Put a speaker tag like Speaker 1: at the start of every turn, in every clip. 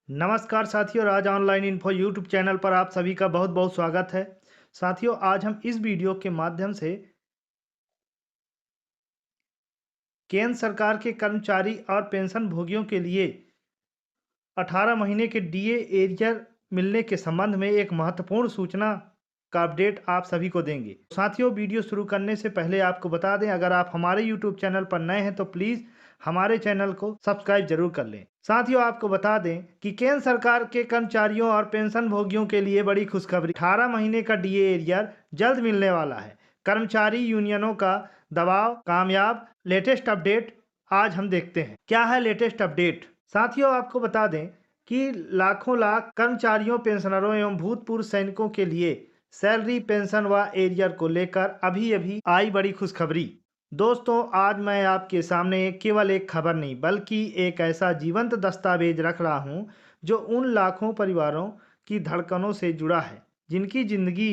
Speaker 1: नमस्कार साथियों, राज online info YouTube channel पर आप सभी का बहुत बहुत स्वागत है। साथियों, आज हम इस वीडियो के माध्यम से केंद्र सरकार के कर्मचारी और पेंशन भोगियों के लिए 18 महीने के डीए एरियर मिलने के संबंध में एक महत्वपूर्ण सूचना का अपडेट आप सभी को देंगे। साथियों, वीडियो शुरू करने से पहले आपको बता दें, अगर आप हमारे यूट्यूब चैनल पर नए हैं तो प्लीज़ हमारे चैनल को सब्सक्राइब जरूर कर लें। साथियों, आपको बता दें कि केंद्र सरकार के कर्मचारियों और पेंशन भोगियों के लिए बड़ी खुशखबरी, 18 महीने का डीए एरियर जल्द मिलने वाला है। कर्मचारी यूनियनों का दबाव कामयाब, लेटेस्ट अपडेट आज हम देखते हैं। क्या है लेटेस्ट अपडेट? साथियों, आपको बता दें कि लाखों लाख कर्मचारियों, पेंशनरों एवं भूतपूर्व सैनिकों के लिए सैलरी, पेंशन व एरियर को लेकर अभी अभी आई बड़ी खुशखबरी। दोस्तों, आज मैं आपके सामने केवल एक खबर नहीं बल्कि एक ऐसा जीवंत दस्तावेज रख रहा हूं जो उन लाखों परिवारों की धड़कनों से जुड़ा है जिनकी जिंदगी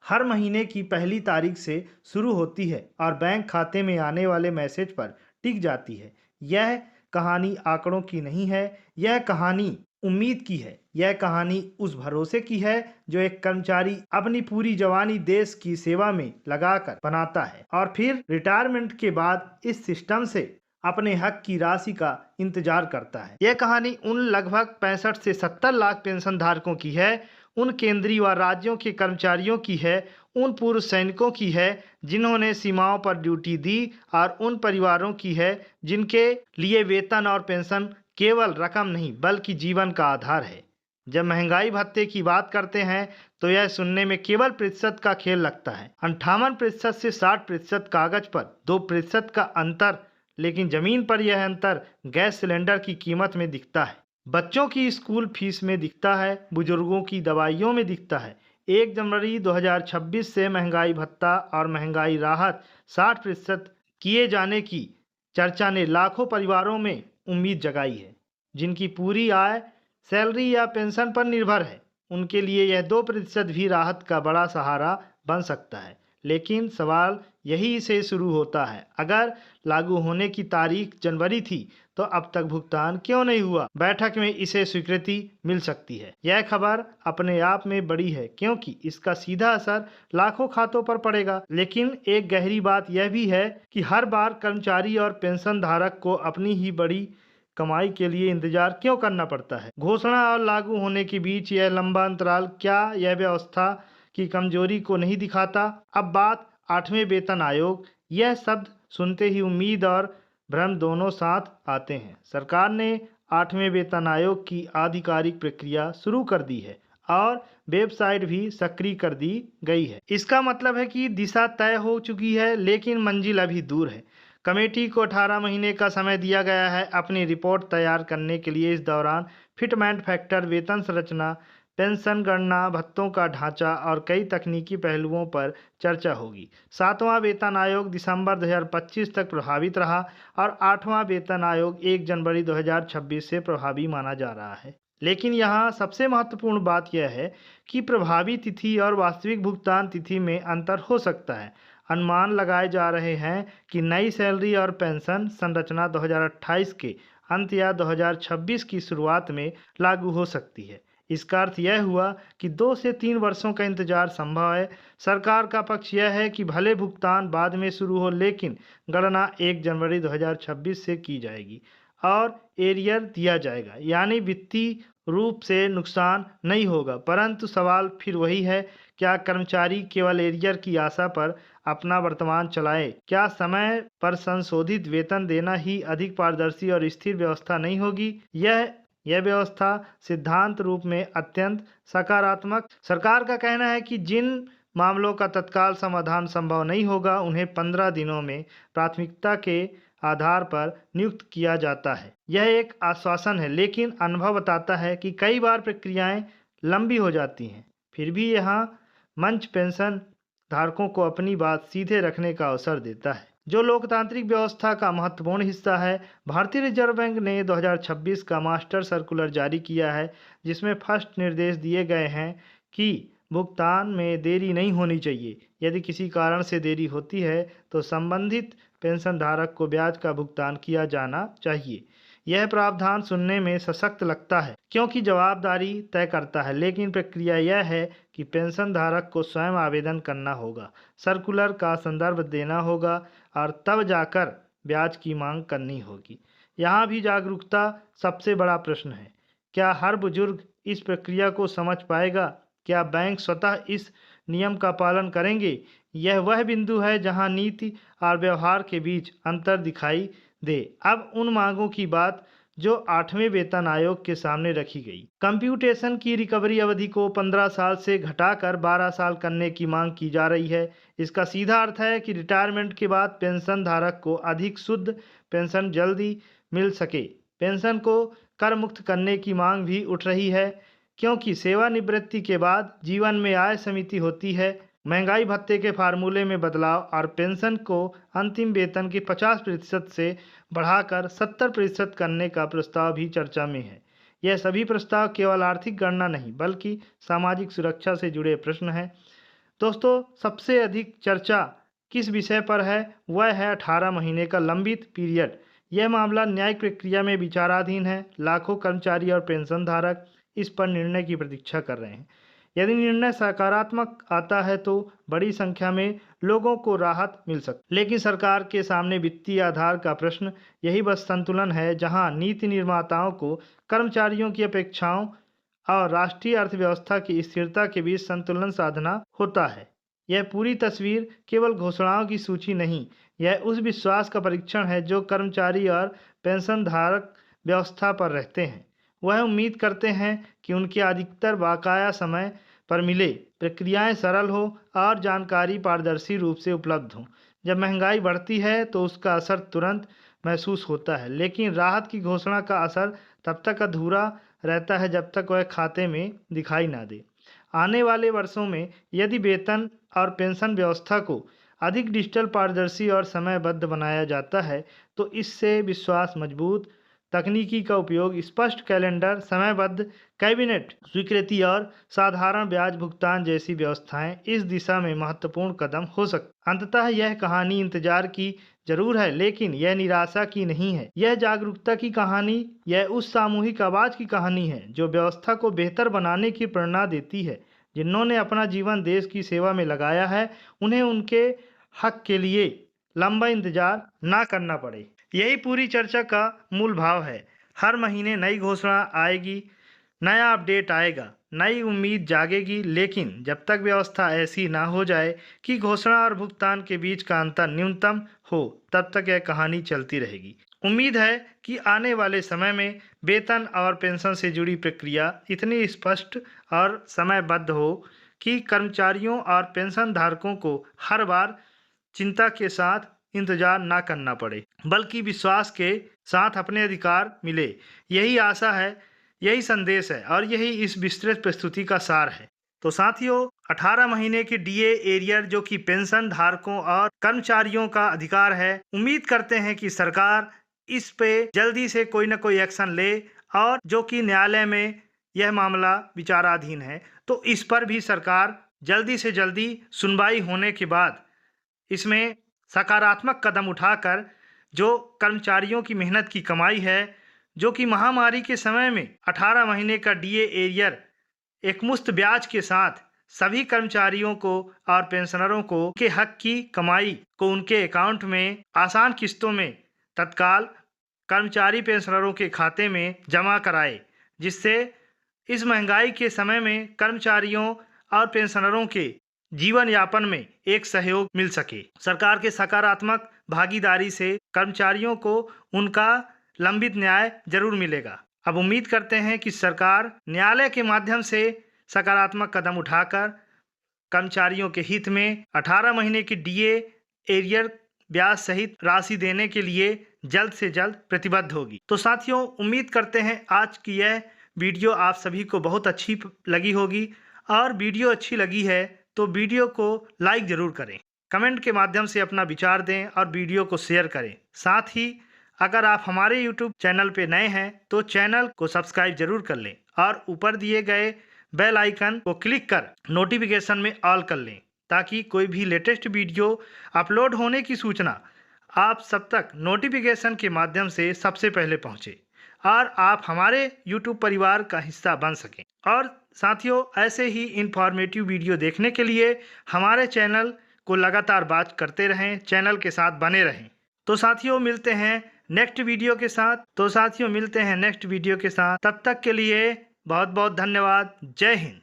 Speaker 1: हर महीने की पहली तारीख से शुरू होती है और बैंक खाते में आने वाले मैसेज पर टिक जाती है। यह कहानी आंकड़ों की नहीं है, यह कहानी उम्मीद की है। यह कहानी उस भरोसे की है जो एक कर्मचारी अपनी पूरी जवानी देश की सेवा में लगाकर बनाता है और फिर रिटायरमेंट के बाद इस सिस्टम से अपने हक की राशि का इंतजार करता है। यह कहानी उन लगभग 65 से 70 लाख पेंशन धारकों की है, उन केंद्रीय व राज्यों के कर्मचारियों की है, उन पूर्व सैनिकों की है जिन्होंने सीमाओं पर ड्यूटी दी और उन परिवारों की है जिनके लिए वेतन और पेंशन केवल रकम नहीं बल्कि जीवन का आधार है। जब महंगाई भत्ते की बात करते हैं तो यह सुनने में केवल प्रतिशत का खेल लगता है। 58% से 60% कागज पर, 2% का अंतर, लेकिन जमीन पर यह अंतर गैस सिलेंडर की कीमत में दिखता है, बच्चों की स्कूल फीस में दिखता है, बुजुर्गों की दवाइयों में दिखता है। 1 जनवरी 2026 से महंगाई भत्ता और महंगाई राहत 60% किए जाने की चर्चा ने लाखों परिवारों में उम्मीद जगाई है। जिनकी पूरी आय सैलरी या पेंशन पर निर्भर है, उनके लिए यह 2% भी राहत का बड़ा सहारा बन सकता है। लेकिन सवाल यही से शुरू होता है, अगर लागू होने की तारीख जनवरी थी तो अब तक भुगतान क्यों नहीं हुआ? बैठक में इसे स्वीकृति मिल सकती है। यह खबर अपने आप में बड़ी है क्योंकि इसका सीधा असर लाखों खातों पर पड़ेगा। लेकिन एक गहरी बात यह भी है कि हर बार कर्मचारी और पेंशन धारक को अपनी ही बड़ी कमाई के लिए इंतजार क्यों करना पड़ता है? घोषणा और लागू होने के बीच यह लंबा अंतराल क्या यह व्यवस्था की कमजोरी को नहीं दिखाता? अब बात 8वें वेतन आयोग। यह शब्द सुनते ही उम्मीद और भ्रम दोनों साथ आते हैं। सरकार ने 8वें वेतन आयोग की आधिकारिक प्रक्रिया शुरू कर दी है और वेबसाइट भी सक्रिय कर दी गई है। इसका मतलब है कि दिशा तय हो चुकी है लेकिन मंजिल अभी दूर है। कमेटी को 18 महीने का समय दिया गया है अपनी रिपोर्ट तैयार करने के लिए। इस दौरान फिटमेंट फैक्टर, वेतन संरचना, पेंशन गणना, भत्तों का ढांचा और कई तकनीकी पहलुओं पर चर्चा होगी। 7वां वेतन आयोग दिसंबर 2025 तक प्रभावित रहा और 8वां वेतन आयोग 1 जनवरी 2026 से प्रभावी माना जा रहा है। लेकिन यहाँ सबसे महत्वपूर्ण बात यह है कि प्रभावी तिथि और वास्तविक भुगतान तिथि में अंतर हो सकता है। अनुमान लगाए जा रहे हैं कि नई सैलरी और पेंशन संरचना 2028 के अंत या 2026 की शुरुआत में लागू हो सकती है। इसका अर्थ यह हुआ कि 2 से 3 वर्षों का इंतजार संभव है। सरकार का पक्ष यह है कि भले भुगतान बाद में शुरू हो लेकिन गणना 1 जनवरी 2026 से की जाएगी और एरियर दिया जाएगा, यानी वित्तीय रूप से नुकसान नहीं होगा। परंतु सवाल फिर वही है, क्या कर्मचारी केवल एरियर की आशा पर अपना वर्तमान चलाए? क्या समय पर संशोधित वेतन देना ही अधिक पारदर्शी और स्थिर व्यवस्था नहीं होगी? यह व्यवस्था सिद्धांत रूप में अत्यंत सकारात्मक। सरकार का कहना है कि जिन मामलों का तत्काल समाधान संभव नहीं होगा उन्हें 15 दिनों में प्राथमिकता के आधार पर नियुक्त किया जाता है। यह एक आश्वासन है, लेकिन अनुभव बताता है कि कई बार प्रक्रियाएं लंबी हो जाती हैं। फिर भी यहाँ मंच पेंशन धारकों को अपनी बात सीधे रखने का अवसर देता है, जो लोकतांत्रिक व्यवस्था का महत्वपूर्ण हिस्सा है। भारतीय रिजर्व बैंक ने 2026 का मास्टर सर्कुलर जारी किया है जिसमें स्पष्ट निर्देश दिए गए हैं कि भुगतान में देरी नहीं होनी चाहिए। यदि किसी कारण से देरी होती है तो संबंधित पेंशन धारक को ब्याज का भुगतान किया जाना चाहिए। यह प्रावधान सुनने में सशक्त लगता है क्योंकि जवाबदारी तय करता है, लेकिन प्रक्रिया यह है कि पेंशन धारक को स्वयं आवेदन करना होगा, सर्कुलर का संदर्भ देना होगा और तब जाकर ब्याज की मांग करनी होगी। यहाँ भी जागरूकता सबसे बड़ा प्रश्न है। क्या हर बुजुर्ग इस प्रक्रिया को समझ पाएगा? क्या बैंक स्वतः इस नियम का पालन करेंगे? यह वह बिंदु है जहां नीति और व्यवहार के बीच अंतर दिखाई दे। अब उन मांगों की बात जो 8वें वेतन आयोग के सामने रखी गई। कंप्यूटेशन की रिकवरी अवधि को 15 साल से घटाकर 12 साल करने की मांग की जा रही है। इसका सीधा अर्थ है कि रिटायरमेंट के बाद पेंशन धारक को अधिक शुद्ध पेंशन जल्दी मिल सके। पेंशन को कर मुक्त करने की मांग भी उठ रही है क्योंकि सेवानिवृत्ति के बाद जीवन में आय सीमित होती है। महंगाई भत्ते के फार्मूले में बदलाव और पेंशन को अंतिम वेतन के 50% से बढ़ाकर 70% करने का प्रस्ताव भी चर्चा में है। यह सभी प्रस्ताव केवल आर्थिक गणना नहीं बल्कि सामाजिक सुरक्षा से जुड़े प्रश्न हैं। दोस्तों, सबसे अधिक चर्चा किस विषय पर है? वह है 18 महीने का लंबित पीरियड। यह मामला न्यायिक प्रक्रिया में विचाराधीन है। लाखों कर्मचारी और पेंशन धारक इस पर निर्णय की प्रतीक्षा कर रहे हैं। यदि निर्णय सकारात्मक आता है तो बड़ी संख्या में लोगों को राहत मिल सकती, लेकिन सरकार के सामने वित्तीय आधार का प्रश्न यही बस संतुलन है जहां नीति निर्माताओं को कर्मचारियों की अपेक्षाओं और राष्ट्रीय अर्थव्यवस्था की स्थिरता के बीच संतुलन साधना होता है। यह पूरी तस्वीर केवल घोषणाओं की सूची नहीं, यह उस विश्वास का परीक्षण है जो कर्मचारी और पेंशन धारक व्यवस्था पर रहते हैं। वह उम्मीद करते हैं कि उनके अधिकतर बकाया समय पर मिले, प्रक्रियाएं सरल हो और जानकारी पारदर्शी रूप से उपलब्ध हो। जब महंगाई बढ़ती है तो उसका असर तुरंत महसूस होता है, लेकिन राहत की घोषणा का असर तब तक अधूरा रहता है जब तक वह खाते में दिखाई ना दे। आने वाले वर्षों में यदि वेतन और पेंशन व्यवस्था को अधिक डिजिटल, पारदर्शी और समयबद्ध बनाया जाता है तो इससे विश्वास मजबूत, तकनीकी का उपयोग, स्पष्ट कैलेंडर, समयबद्ध कैबिनेट स्वीकृति और साधारण ब्याज भुगतान जैसी व्यवस्थाएं इस दिशा में महत्वपूर्ण कदम हो सकती। अंततः यह कहानी इंतजार की जरूर है, लेकिन यह निराशा की नहीं है। यह जागरूकता की कहानी, यह उस सामूहिक आवाज की कहानी है जो व्यवस्था को बेहतर बनाने की प्रेरणा देती है। जिन्होंने अपना जीवन देश की सेवा में लगाया है, उन्हें उनके हक के लिए लंबा इंतजार ना करना पड़े। यही पूरी चर्चा का मूल भाव है। हर महीने नई घोषणा आएगी, नया अपडेट आएगा, नई उम्मीद जागेगी, लेकिन जब तक व्यवस्था ऐसी ना हो जाए कि घोषणा और भुगतान के बीच का अंतर न्यूनतम हो, तब तक यह कहानी चलती रहेगी। उम्मीद है कि आने वाले समय में वेतन और पेंशन से जुड़ी प्रक्रिया इतनी स्पष्ट और समयबद्ध हो कि कर्मचारियों और पेंशन धारकों को हर बार चिंता के साथ इंतजार ना करना पड़े, बल्कि विश्वास के साथ अपने अधिकार मिले। यही आशा है, यही संदेश है और यही इस विस्तृत प्रस्तुति का सार है। तो साथियों, 18 महीने की डीए एरियर जो कि पेंशन धारकों और कर्मचारियों का अधिकार है, उम्मीद करते हैं कि सरकार इस पे जल्दी से कोई ना कोई एक्शन ले और जो कि न्यायालय में यह मामला विचाराधीन है तो इस पर भी सरकार जल्दी से जल्दी सुनवाई होने के बाद इसमें सकारात्मक कदम उठाकर जो कर्मचारियों की मेहनत की कमाई है, जो कि महामारी के समय में 18 महीने का डीए एरियर एकमुश्त ब्याज के साथ सभी कर्मचारियों को और पेंशनरों को के हक की कमाई को उनके अकाउंट में आसान किस्तों में तत्काल कर्मचारी पेंशनरों के खाते में जमा कराए, जिससे इस महंगाई के समय में कर्मचारियों और पेंशनरों के जीवन यापन में एक सहयोग मिल सके। सरकार के सकारात्मक भागीदारी से कर्मचारियों को उनका लंबित न्याय जरूर मिलेगा। अब उम्मीद करते हैं कि सरकार न्यायालय के माध्यम से सकारात्मक कदम उठाकर कर्मचारियों के हित में 18 महीने की डीए एरियर ब्याज सहित राशि देने के लिए जल्द से जल्द प्रतिबद्ध होगी। तो साथियों, उम्मीद करते हैं आज की यह वीडियो आप सभी को बहुत अच्छी लगी होगी और वीडियो अच्छी लगी है तो वीडियो को लाइक जरूर करें, कमेंट के माध्यम से अपना विचार दें और वीडियो को शेयर करें। साथ ही अगर आप हमारे YouTube चैनल पे नए हैं तो चैनल को सब्सक्राइब जरूर कर लें और ऊपर दिए गए बेल आइकन को क्लिक कर नोटिफिकेशन में ऑल कर लें ताकि कोई भी लेटेस्ट वीडियो अपलोड होने की सूचना आप सब तक नोटिफिकेशन के माध्यम से सबसे पहले पहुंचे। और आप हमारे YouTube परिवार का हिस्सा बन सकें। और साथियों, ऐसे ही इंफॉर्मेटिव वीडियो देखने के लिए हमारे चैनल को लगातार बात करते रहें, चैनल के साथ बने रहें। तो साथियों मिलते हैं नेक्स्ट वीडियो के साथ। तब तक के लिए बहुत बहुत धन्यवाद। जय हिंद।